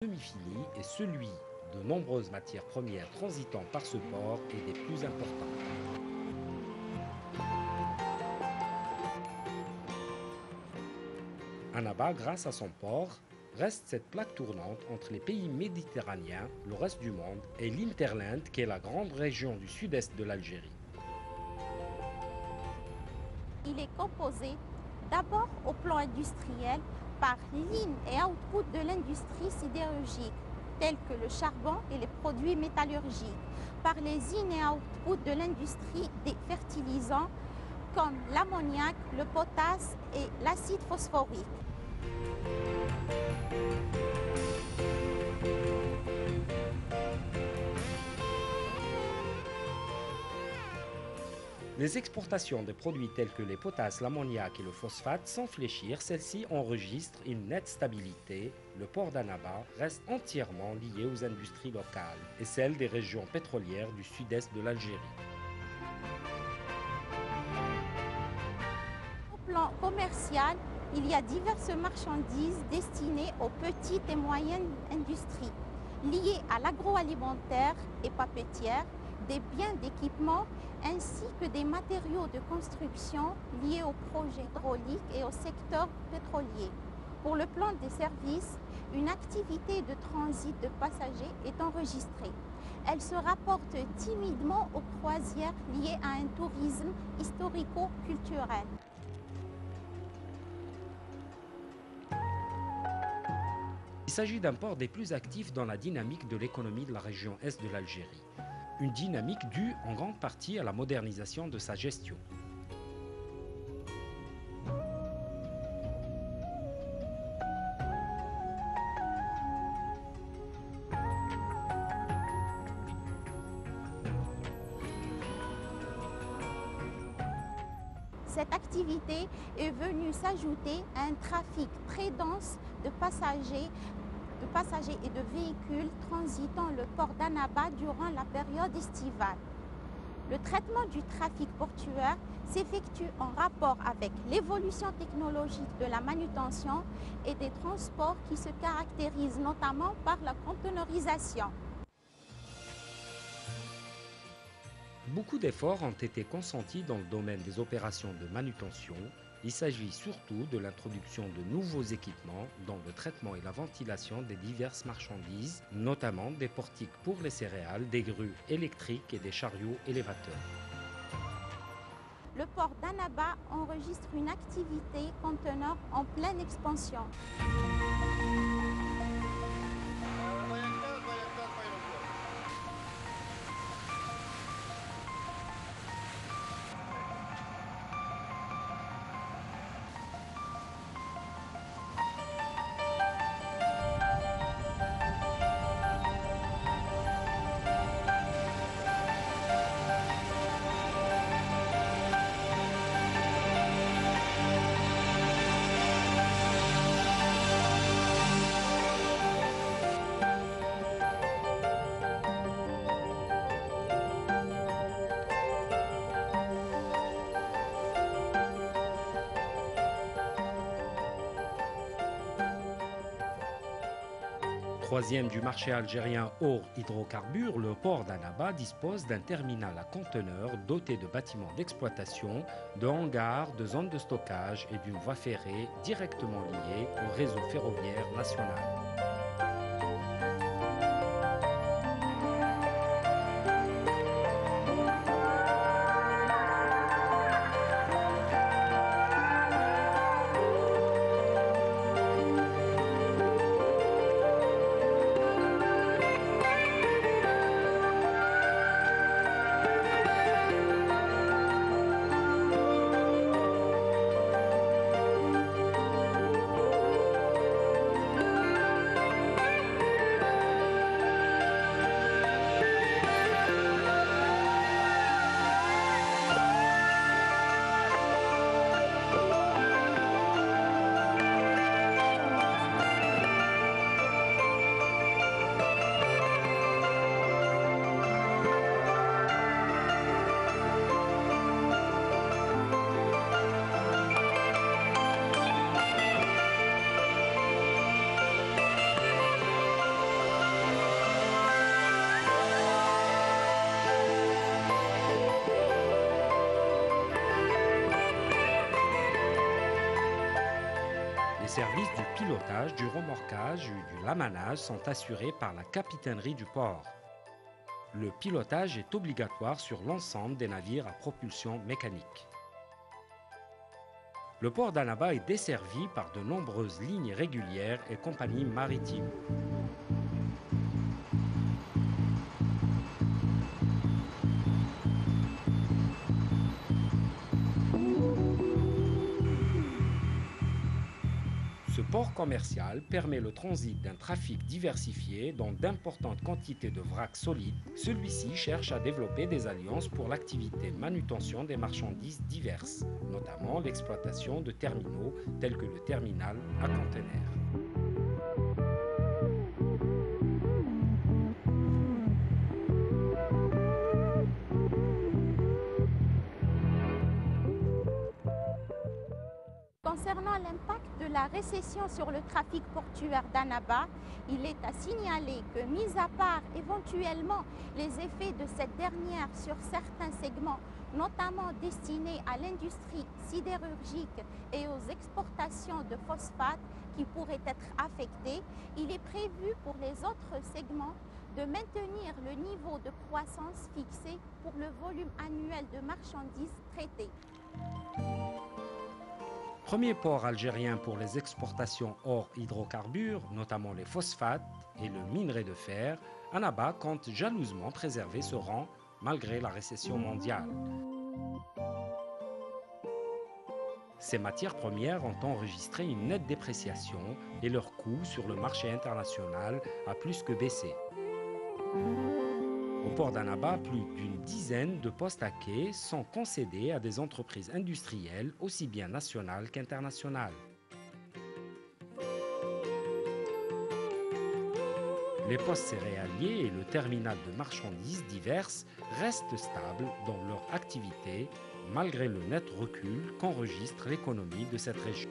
semi-fini et celui de nombreuses matières premières transitant par ce port est des plus importants. Annaba, grâce à son port, reste cette plaque tournante entre les pays méditerranéens, le reste du monde et l'Hinterland qui est la grande région du sud-est de l'Algérie. Il est composé d'abord au plan industriel par l'in et output de l'industrie sidérurgique, tels que le charbon et les produits métallurgiques, par les in et output de l'industrie des fertilisants comme l'ammoniac, le potasse et l'acide phosphorique. Les exportations de produits tels que les potasses, l'ammoniac et le phosphate sans fléchir, celles-ci enregistrent une nette stabilité. Le port d'Annaba reste entièrement lié aux industries locales et celles des régions pétrolières du sud-est de l'Algérie. Au plan commercial, il y a diverses marchandises destinées aux petites et moyennes industries, liées à l'agroalimentaire et papetière, des biens d'équipement ainsi que des matériaux de construction liés aux projets hydrauliques et au secteur pétrolier. Pour le plan des services, une activité de transit de passagers est enregistrée. Elle se rapporte timidement aux croisières liées à un tourisme historico-culturel. Il s'agit d'un port des plus actifs dans la dynamique de l'économie de la région est de l'Algérie. Une dynamique due en grande partie à la modernisation de sa gestion. Cette activité est venue s'ajouter à un trafic très dense de passagers et de véhicules transitant le port d'Annaba durant la période estivale. Le traitement du trafic portuaire s'effectue en rapport avec l'évolution technologique de la manutention et des transports qui se caractérisent notamment par la conteneurisation. Beaucoup d'efforts ont été consentis dans le domaine des opérations de manutention. Il s'agit surtout de l'introduction de nouveaux équipements dans le traitement et la ventilation des diverses marchandises, notamment des portiques pour les céréales, des grues électriques et des chariots élévateurs. Le port d'Annaba enregistre une activité conteneur en pleine expansion. Troisième du marché algérien hors hydrocarbures, le port d'Annaba dispose d'un terminal à conteneurs doté de bâtiments d'exploitation, de hangars, de zones de stockage et d'une voie ferrée directement liée au réseau ferroviaire national. services du pilotage, du remorquage et du lamanage sont assurés par la capitainerie du port. Le pilotage est obligatoire sur l'ensemble des navires à propulsion mécanique. Le port d'Annaba est desservi par de nombreuses lignes régulières et compagnies maritimes. Ce port commercial permet le transit d'un trafic diversifié dont d'importantes quantités de vracs solides. Celui-ci cherche à développer des alliances pour l'activité manutention des marchandises diverses, notamment l'exploitation de terminaux tels que le terminal à conteneurs. Concernant l'impact de la récession sur le trafic portuaire d'Annaba, il est à signaler que, mis à part éventuellement les effets de cette dernière sur certains segments, notamment destinés à l'industrie sidérurgique et aux exportations de phosphate qui pourraient être affectés, il est prévu pour les autres segments de maintenir le niveau de croissance fixé pour le volume annuel de marchandises traitées. Premier port algérien pour les exportations hors hydrocarbures, notamment les phosphates et le minerai de fer, Annaba compte jalousement préserver ce rang malgré la récession mondiale. Ces matières premières ont enregistré une nette dépréciation et leur coût sur le marché international a plus que baissé. Au port d'Annaba, plus d'une dizaine de postes à quai sont concédés à des entreprises industrielles aussi bien nationales qu'internationales. Les postes céréaliers et le terminal de marchandises diverses restent stables dans leur activité malgré le net recul qu'enregistre l'économie de cette région.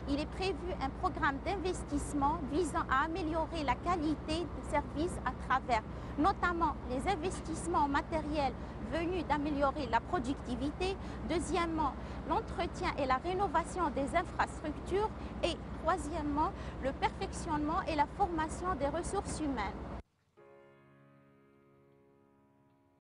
Il est prévu un programme d'investissement visant à améliorer la qualité de service à travers notamment les investissements en matériel venus d'améliorer la productivité, deuxièmement l'entretien et la rénovation des infrastructures et troisièmement le perfectionnement et la formation des ressources humaines.